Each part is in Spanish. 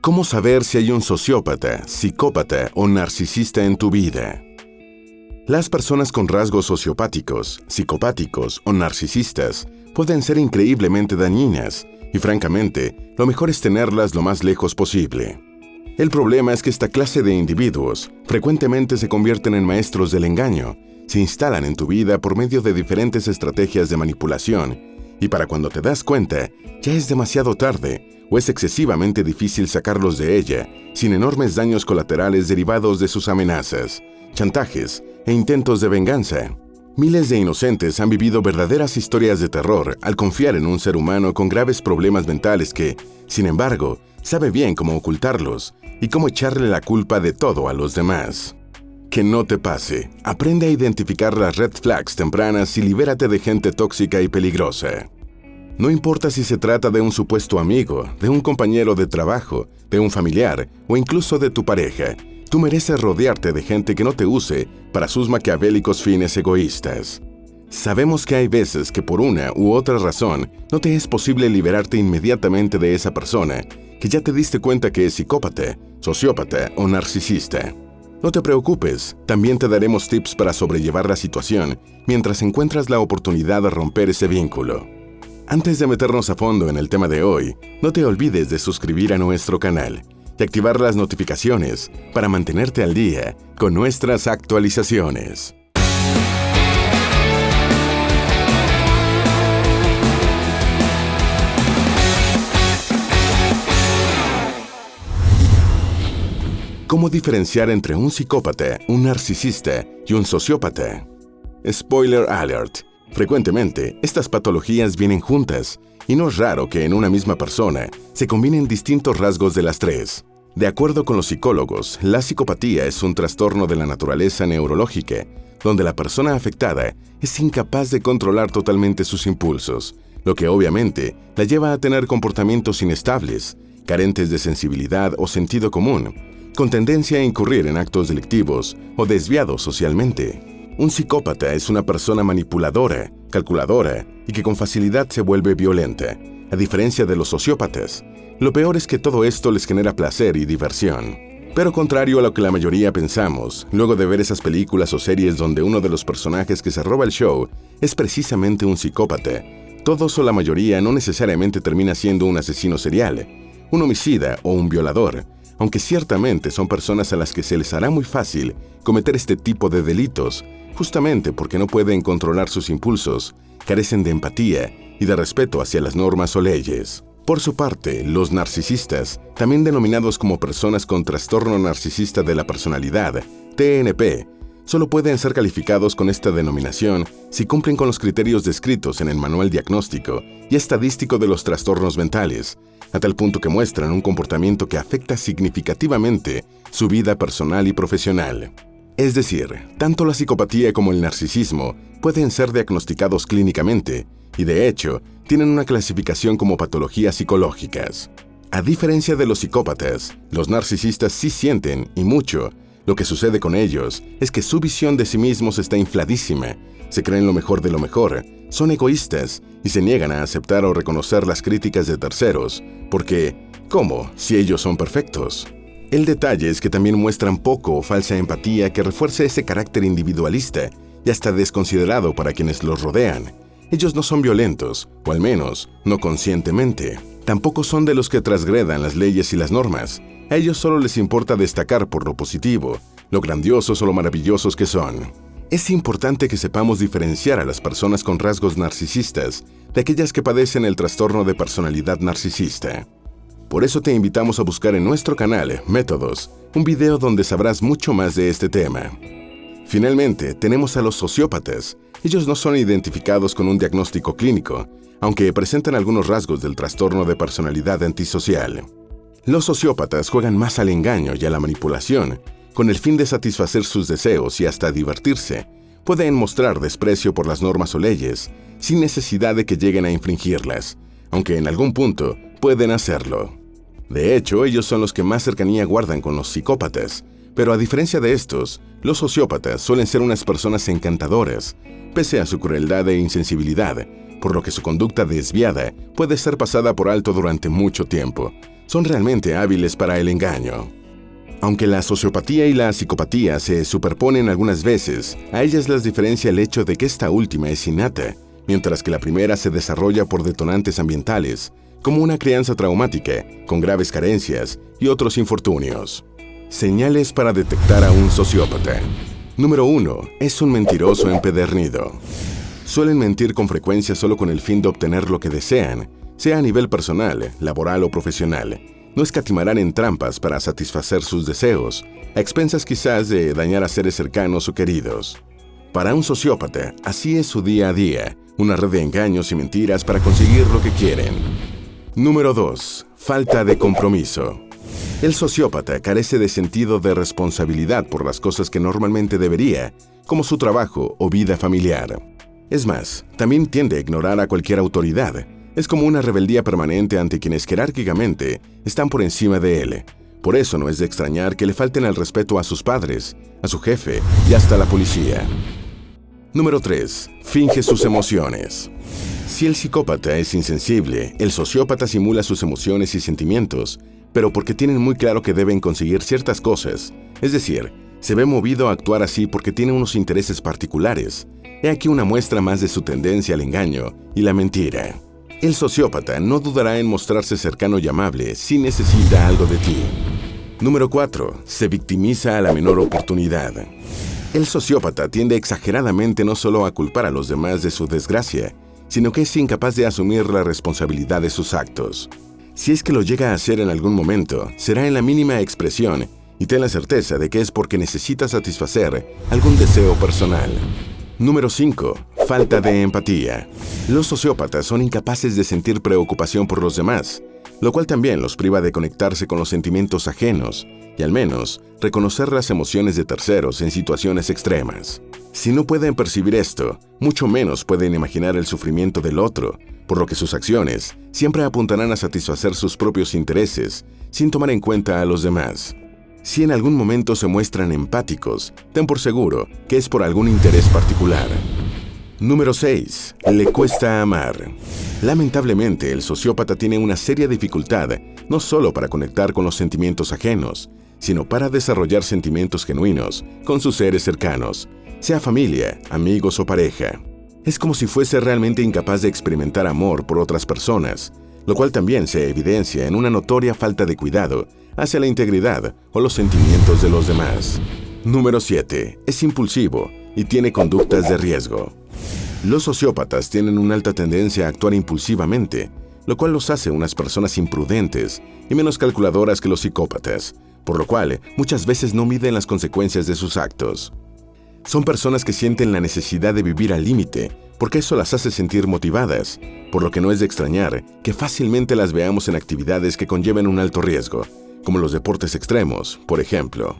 ¿Cómo saber si hay un sociópata, psicópata o narcisista en tu vida? Las personas con rasgos sociopáticos, psicopáticos o narcisistas pueden ser increíblemente dañinas y, francamente, lo mejor es tenerlas lo más lejos posible. El problema es que esta clase de individuos frecuentemente se convierten en maestros del engaño, se instalan en tu vida por medio de diferentes estrategias de manipulación y para cuando te das cuenta, ya es demasiado tarde o es excesivamente difícil sacarlos de ella sin enormes daños colaterales derivados de sus amenazas, chantajes e intentos de venganza. Miles de inocentes han vivido verdaderas historias de terror al confiar en un ser humano con graves problemas mentales que, sin embargo, sabe bien cómo ocultarlos y cómo echarle la culpa de todo a los demás. Que no te pase. Aprende a identificar las red flags tempranas y libérate de gente tóxica y peligrosa. No importa si se trata de un supuesto amigo, de un compañero de trabajo, de un familiar o incluso de tu pareja, tú mereces rodearte de gente que no te use para sus maquiavélicos fines egoístas. Sabemos que hay veces que por una u otra razón no te es posible liberarte inmediatamente de esa persona que ya te diste cuenta que es psicópata, sociópata o narcisista. No te preocupes, también te daremos tips para sobrellevar la situación mientras encuentras la oportunidad de romper ese vínculo. Antes de meternos a fondo en el tema de hoy, no te olvides de suscribir a nuestro canal y activar las notificaciones para mantenerte al día con nuestras actualizaciones. ¿Cómo diferenciar entre un psicópata, un narcisista y un sociópata? Spoiler alert. Frecuentemente, estas patologías vienen juntas y no es raro que en una misma persona se combinen distintos rasgos de las tres. De acuerdo con los psicólogos, la psicopatía es un trastorno de la naturaleza neurológica, donde la persona afectada es incapaz de controlar totalmente sus impulsos, lo que obviamente la lleva a tener comportamientos inestables, carentes de sensibilidad o sentido común, con tendencia a incurrir en actos delictivos o desviados socialmente. Un psicópata es una persona manipuladora, calculadora y que con facilidad se vuelve violenta, a diferencia de los sociópatas. Lo peor es que todo esto les genera placer y diversión. Pero contrario a lo que la mayoría pensamos, luego de ver esas películas o series donde uno de los personajes que se roba el show es precisamente un psicópata, todos o la mayoría no necesariamente termina siendo un asesino serial, un homicida o un violador, aunque ciertamente son personas a las que se les hará muy fácil cometer este tipo de delitos, justamente porque no pueden controlar sus impulsos, carecen de empatía y de respeto hacia las normas o leyes. Por su parte, los narcisistas, también denominados como personas con trastorno narcisista de la personalidad, TNP, solo pueden ser calificados con esta denominación si cumplen con los criterios descritos en el Manual Diagnóstico y Estadístico de los Trastornos Mentales, a tal punto que muestran un comportamiento que afecta significativamente su vida personal y profesional. Es decir, tanto la psicopatía como el narcisismo pueden ser diagnosticados clínicamente y, de hecho, tienen una clasificación como patologías psicológicas. A diferencia de los psicópatas, los narcisistas sí sienten, y mucho. Lo que sucede con ellos es que su visión de sí mismos está infladísima, se creen lo mejor de lo mejor, son egoístas y se niegan a aceptar o reconocer las críticas de terceros, porque, ¿cómo, si ellos son perfectos? El detalle es que también muestran poco o falsa empatía que refuerce ese carácter individualista y hasta desconsiderado para quienes los rodean. Ellos no son violentos, o al menos, no conscientemente. Tampoco son de los que transgredan las leyes y las normas. A ellos solo les importa destacar por lo positivo, lo grandiosos o lo maravillosos que son. Es importante que sepamos diferenciar a las personas con rasgos narcisistas de aquellas que padecen el trastorno de personalidad narcisista. Por eso te invitamos a buscar en nuestro canal Métodos, un video donde sabrás mucho más de este tema. Finalmente, tenemos a los sociópatas. Ellos no son identificados con un diagnóstico clínico, aunque presentan algunos rasgos del trastorno de personalidad antisocial. Los sociópatas juegan más al engaño y a la manipulación, con el fin de satisfacer sus deseos y hasta divertirse. Pueden mostrar desprecio por las normas o leyes, sin necesidad de que lleguen a infringirlas, aunque en algún punto pueden hacerlo. De hecho, ellos son los que más cercanía guardan con los psicópatas, pero a diferencia de estos, los sociópatas suelen ser unas personas encantadoras, pese a su crueldad e insensibilidad, por lo que su conducta desviada puede ser pasada por alto durante mucho tiempo, son realmente hábiles para el engaño. Aunque la sociopatía y la psicopatía se superponen algunas veces, a ellas las diferencia el hecho de que esta última es innata, mientras que la primera se desarrolla por detonantes ambientales, como una crianza traumática, con graves carencias y otros infortunios. Señales para detectar a un sociópata. Número 1. Es un mentiroso empedernido. Suelen mentir con frecuencia solo con el fin de obtener lo que desean, sea a nivel personal, laboral o profesional. No escatimarán en trampas para satisfacer sus deseos, a expensas quizás de dañar a seres cercanos o queridos. Para un sociópata, así es su día a día, una red de engaños y mentiras para conseguir lo que quieren. Número 2. Falta de compromiso. El sociópata carece de sentido de responsabilidad por las cosas que normalmente debería, como su trabajo o vida familiar. Es más, también tiende a ignorar a cualquier autoridad. Es como una rebeldía permanente ante quienes jerárquicamente están por encima de él. Por eso no es de extrañar que le falten el respeto a sus padres, a su jefe y hasta a la policía. Número 3. Finge sus emociones. Si el psicópata es insensible, el sociópata simula sus emociones y sentimientos, pero porque tienen muy claro que deben conseguir ciertas cosas. Es decir, se ve movido a actuar así porque tiene unos intereses particulares. He aquí una muestra más de su tendencia al engaño y la mentira. El sociópata no dudará en mostrarse cercano y amable si necesita algo de ti. Número 4. Se victimiza a la menor oportunidad. El sociópata tiende exageradamente no solo a culpar a los demás de su desgracia, sino que es incapaz de asumir la responsabilidad de sus actos. Si es que lo llega a hacer en algún momento, será en la mínima expresión y ten la certeza de que es porque necesita satisfacer algún deseo personal. Número 5. Falta de empatía. Los sociópatas son incapaces de sentir preocupación por los demás, lo cual también los priva de conectarse con los sentimientos ajenos y al menos reconocer las emociones de terceros en situaciones extremas. Si no pueden percibir esto, mucho menos pueden imaginar el sufrimiento del otro, por lo que sus acciones siempre apuntarán a satisfacer sus propios intereses, sin tomar en cuenta a los demás. Si en algún momento se muestran empáticos, ten por seguro que es por algún interés particular. Número 6. Le cuesta amar. Lamentablemente, el sociópata tiene una seria dificultad, no solo para conectar con los sentimientos ajenos, sino para desarrollar sentimientos genuinos con sus seres cercanos, sea familia, amigos o pareja. Es como si fuese realmente incapaz de experimentar amor por otras personas, lo cual también se evidencia en una notoria falta de cuidado hacia la integridad o los sentimientos de los demás. Número 7. Es impulsivo y tiene conductas de riesgo. Los sociópatas tienen una alta tendencia a actuar impulsivamente, lo cual los hace unas personas imprudentes y menos calculadoras que los psicópatas, por lo cual muchas veces no miden las consecuencias de sus actos. Son personas que sienten la necesidad de vivir al límite, porque eso las hace sentir motivadas, por lo que no es de extrañar que fácilmente las veamos en actividades que conlleven un alto riesgo, como los deportes extremos, por ejemplo.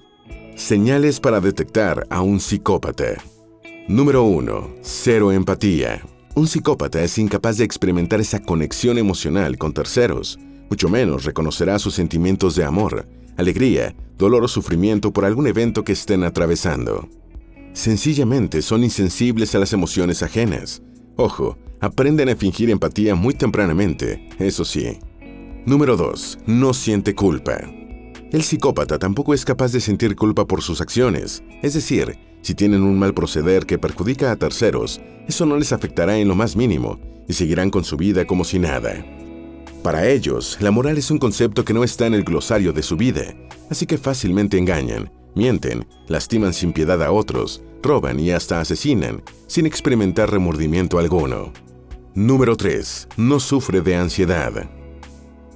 Señales para detectar a un psicópata. Número 1. Cero empatía. Un psicópata es incapaz de experimentar esa conexión emocional con terceros, mucho menos reconocerá sus sentimientos de amor, alegría, dolor o sufrimiento por algún evento que estén atravesando. Sencillamente son insensibles a las emociones ajenas. Ojo, aprenden a fingir empatía muy tempranamente, eso sí. Número 2. No siente culpa. El psicópata tampoco es capaz de sentir culpa por sus acciones, es decir, si tienen un mal proceder que perjudica a terceros, eso no les afectará en lo más mínimo y seguirán con su vida como si nada. Para ellos, la moral es un concepto que no está en el glosario de su vida, así que fácilmente engañan, mienten, lastiman sin piedad a otros, roban y hasta asesinan, sin experimentar remordimiento alguno. Número 3. No sufre de ansiedad.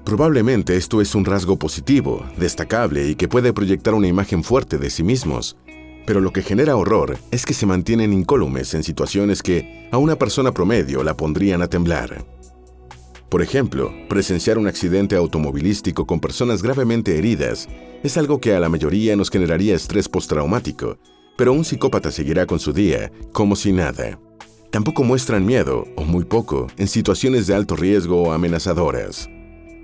Probablemente esto es un rasgo positivo, destacable y que puede proyectar una imagen fuerte de sí mismos, pero lo que genera horror es que se mantienen incólumes en situaciones que a una persona promedio la pondrían a temblar. Por ejemplo, presenciar un accidente automovilístico con personas gravemente heridas es algo que a la mayoría nos generaría estrés postraumático, pero un psicópata seguirá con su día como si nada. Tampoco muestran miedo, o muy poco, en situaciones de alto riesgo o amenazadoras.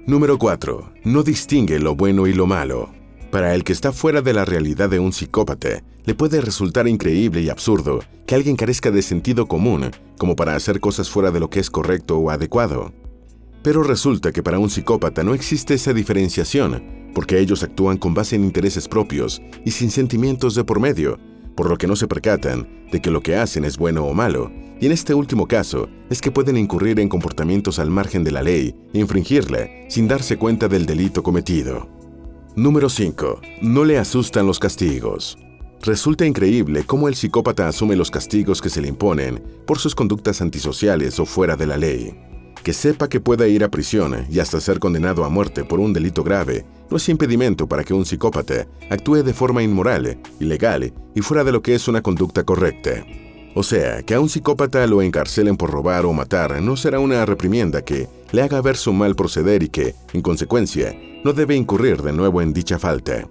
Número 4. No distingue lo bueno y lo malo. Para el que está fuera de la realidad de un psicópata, le puede resultar increíble y absurdo que alguien carezca de sentido común como para hacer cosas fuera de lo que es correcto o adecuado. Pero resulta que para un psicópata no existe esa diferenciación, porque ellos actúan con base en intereses propios y sin sentimientos de por medio, por lo que no se percatan de que lo que hacen es bueno o malo, y en este último caso es que pueden incurrir en comportamientos al margen de la ley e infringirla sin darse cuenta del delito cometido. Número 5. No le asustan los castigos. Resulta increíble cómo el psicópata asume los castigos que se le imponen por sus conductas antisociales o fuera de la ley. Que sepa que pueda ir a prisión y hasta ser condenado a muerte por un delito grave no es impedimento para que un psicópata actúe de forma inmoral, ilegal y fuera de lo que es una conducta correcta. O sea, que a un psicópata lo encarcelen por robar o matar no será una reprimienda que le haga ver su mal proceder y que, en consecuencia, no debe incurrir de nuevo en dicha falta.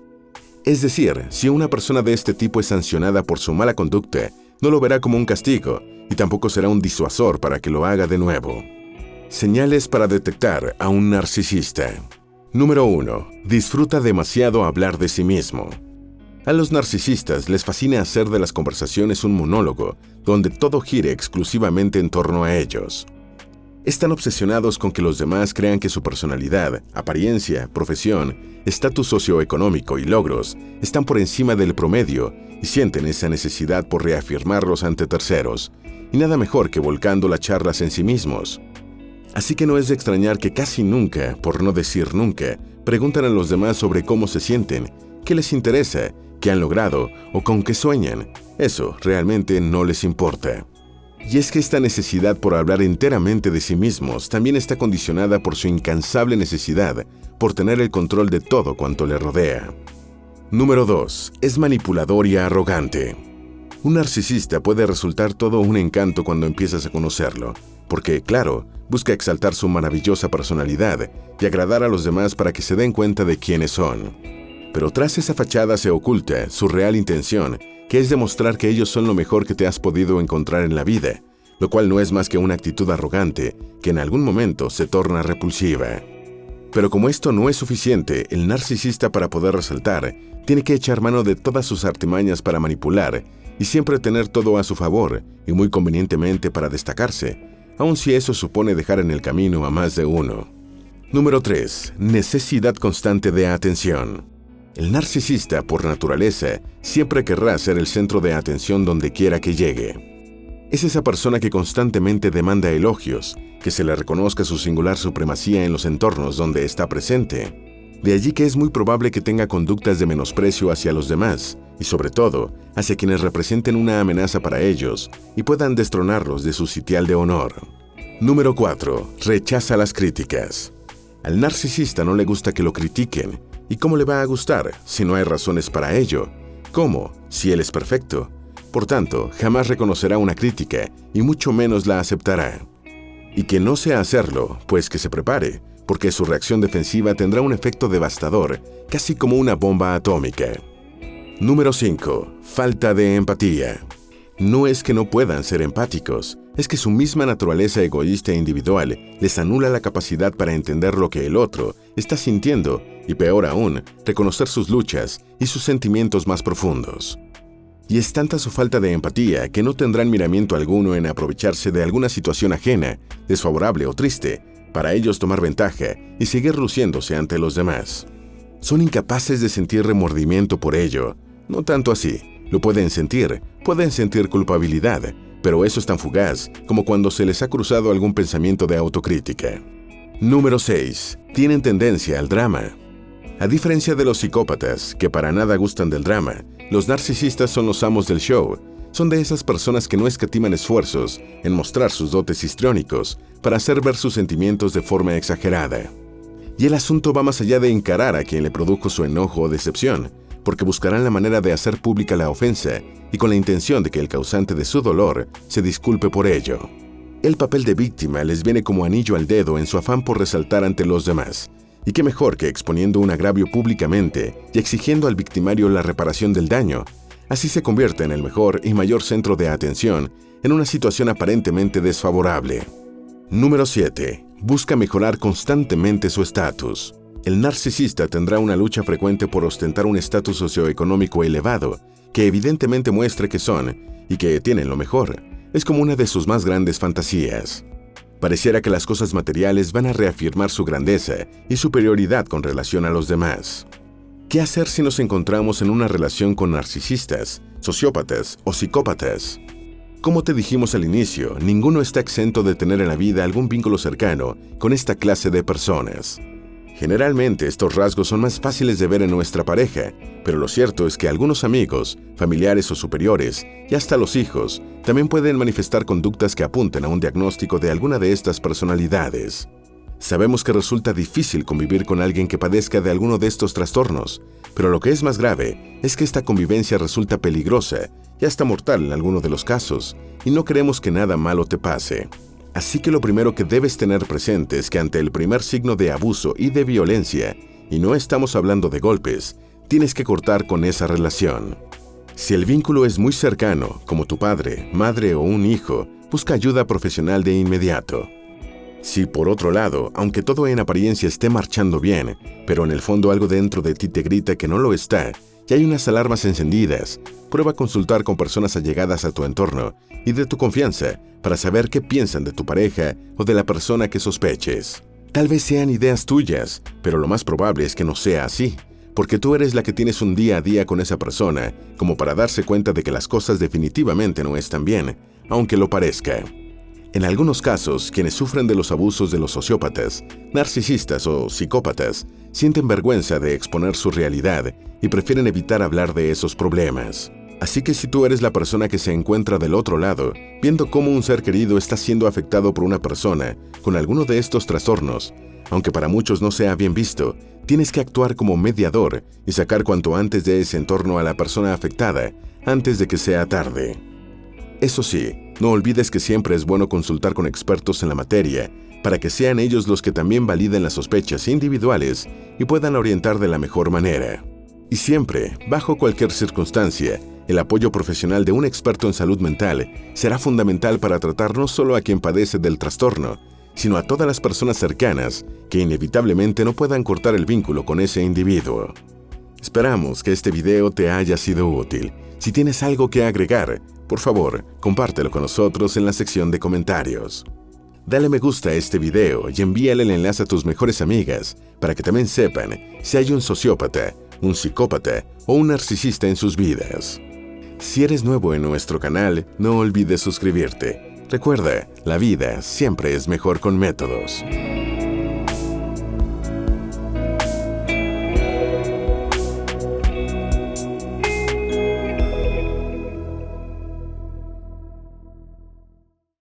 Es decir, si una persona de este tipo es sancionada por su mala conducta, no lo verá como un castigo y tampoco será un disuasor para que lo haga de nuevo. Señales para detectar a un narcisista. Número 1. Disfruta demasiado hablar de sí mismo. A los narcisistas les fascina hacer de las conversaciones un monólogo, donde todo gire exclusivamente en torno a ellos. Están obsesionados con que los demás crean que su personalidad, apariencia, profesión, estatus socioeconómico y logros están por encima del promedio y sienten esa necesidad por reafirmarlos ante terceros, y nada mejor que volcando las charlas en sí mismos. Así que no es de extrañar que casi nunca, por no decir nunca, preguntan a los demás sobre cómo se sienten, qué les interesa, qué han logrado o con qué sueñan. Eso realmente no les importa. Y es que esta necesidad por hablar enteramente de sí mismos también está condicionada por su incansable necesidad por tener el control de todo cuanto le rodea. Número 2. Es manipulador y arrogante. Un narcisista puede resultar todo un encanto cuando empiezas a conocerlo, porque, claro, busca exaltar su maravillosa personalidad y agradar a los demás para que se den cuenta de quiénes son. Pero tras esa fachada se oculta su real intención, que es demostrar que ellos son lo mejor que te has podido encontrar en la vida, lo cual no es más que una actitud arrogante que en algún momento se torna repulsiva. Pero como esto no es suficiente, el narcisista para poder resaltar, tiene que echar mano de todas sus artimañas para manipular y siempre tener todo a su favor y muy convenientemente para destacarse, aun si eso supone dejar en el camino a más de uno. Número 3. Necesidad constante de atención. El narcisista, por naturaleza, siempre querrá ser el centro de atención donde quiera que llegue. Es esa persona que constantemente demanda elogios, que se le reconozca su singular supremacía en los entornos donde está presente. De allí que es muy probable que tenga conductas de menosprecio hacia los demás, y sobre todo, hacia quienes representen una amenaza para ellos y puedan destronarlos de su sitial de honor. Número 4. Rechaza las críticas. Al narcisista no le gusta que lo critiquen. ¿Y cómo le va a gustar si no hay razones para ello? ¿Cómo? Si él es perfecto. Por tanto, jamás reconocerá una crítica y mucho menos la aceptará. Y que no sea hacerlo, pues que se prepare, porque su reacción defensiva tendrá un efecto devastador, casi como una bomba atómica. Número 5. Falta de empatía. No es que no puedan ser empáticos, es que su misma naturaleza egoísta e individual les anula la capacidad para entender lo que el otro está sintiendo y, peor aún, reconocer sus luchas y sus sentimientos más profundos. Y es tanta su falta de empatía que no tendrán miramiento alguno en aprovecharse de alguna situación ajena, desfavorable o triste, para ellos tomar ventaja y seguir luciéndose ante los demás. Son incapaces de sentir remordimiento por ello, no tanto así. Lo pueden sentir culpabilidad, pero eso es tan fugaz como cuando se les ha cruzado algún pensamiento de autocrítica. Número 6. Tienen tendencia al drama. A diferencia de los psicópatas, que para nada gustan del drama, los narcisistas son los amos del show. Son de esas personas que no escatiman esfuerzos en mostrar sus dotes histriónicos para hacer ver sus sentimientos de forma exagerada. Y el asunto va más allá de encarar a quien le produjo su enojo o decepción, porque buscarán la manera de hacer pública la ofensa y con la intención de que el causante de su dolor se disculpe por ello. El papel de víctima les viene como anillo al dedo en su afán por resaltar ante los demás. Y qué mejor que exponiendo un agravio públicamente y exigiendo al victimario la reparación del daño. Así se convierte en el mejor y mayor centro de atención en una situación aparentemente desfavorable. Número 7. Busca mejorar constantemente su estatus. El narcisista tendrá una lucha frecuente por ostentar un estatus socioeconómico elevado, que evidentemente muestre que son y que tienen lo mejor. Es como una de sus más grandes fantasías. Pareciera que las cosas materiales van a reafirmar su grandeza y superioridad con relación a los demás. ¿Qué hacer si nos encontramos en una relación con narcisistas, sociópatas o psicópatas? Como te dijimos al inicio, ninguno está exento de tener en la vida algún vínculo cercano con esta clase de personas. Generalmente estos rasgos son más fáciles de ver en nuestra pareja, pero lo cierto es que algunos amigos, familiares o superiores, y hasta los hijos, también pueden manifestar conductas que apunten a un diagnóstico de alguna de estas personalidades. Sabemos que resulta difícil convivir con alguien que padezca de alguno de estos trastornos, pero lo que es más grave es que esta convivencia resulta peligrosa y hasta mortal en algunos de los casos, y no queremos que nada malo te pase. Así que lo primero que debes tener presente es que ante el primer signo de abuso y de violencia, y no estamos hablando de golpes, tienes que cortar con esa relación. Si el vínculo es muy cercano, como tu padre, madre o un hijo, busca ayuda profesional de inmediato. Si por otro lado, aunque todo en apariencia esté marchando bien, pero en el fondo algo dentro de ti te grita que no lo está, y hay unas alarmas encendidas, prueba a consultar con personas allegadas a tu entorno y de tu confianza para saber qué piensan de tu pareja o de la persona que sospeches. Tal vez sean ideas tuyas, pero lo más probable es que no sea así, porque tú eres la que tienes un día a día con esa persona, como para darse cuenta de que las cosas definitivamente no están bien, aunque lo parezca. En algunos casos, quienes sufren de los abusos de los sociópatas, narcisistas o psicópatas, sienten vergüenza de exponer su realidad y prefieren evitar hablar de esos problemas. Así que si tú eres la persona que se encuentra del otro lado, viendo cómo un ser querido está siendo afectado por una persona con alguno de estos trastornos, aunque para muchos no sea bien visto, tienes que actuar como mediador y sacar cuanto antes de ese entorno a la persona afectada, antes de que sea tarde. Eso sí, no olvides que siempre es bueno consultar con expertos en la materia para que sean ellos los que también validen las sospechas individuales y puedan orientar de la mejor manera. Y siempre, bajo cualquier circunstancia, el apoyo profesional de un experto en salud mental será fundamental para tratar no solo a quien padece del trastorno, sino a todas las personas cercanas que inevitablemente no puedan cortar el vínculo con ese individuo. Esperamos que este video te haya sido útil. Si tienes algo que agregar, por favor, compártelo con nosotros en la sección de comentarios. Dale me gusta a este video y envíale el enlace a tus mejores amigas para que también sepan si hay un sociópata, un psicópata o un narcisista en sus vidas. Si eres nuevo en nuestro canal, no olvides suscribirte. Recuerda, la vida siempre es mejor con métodos.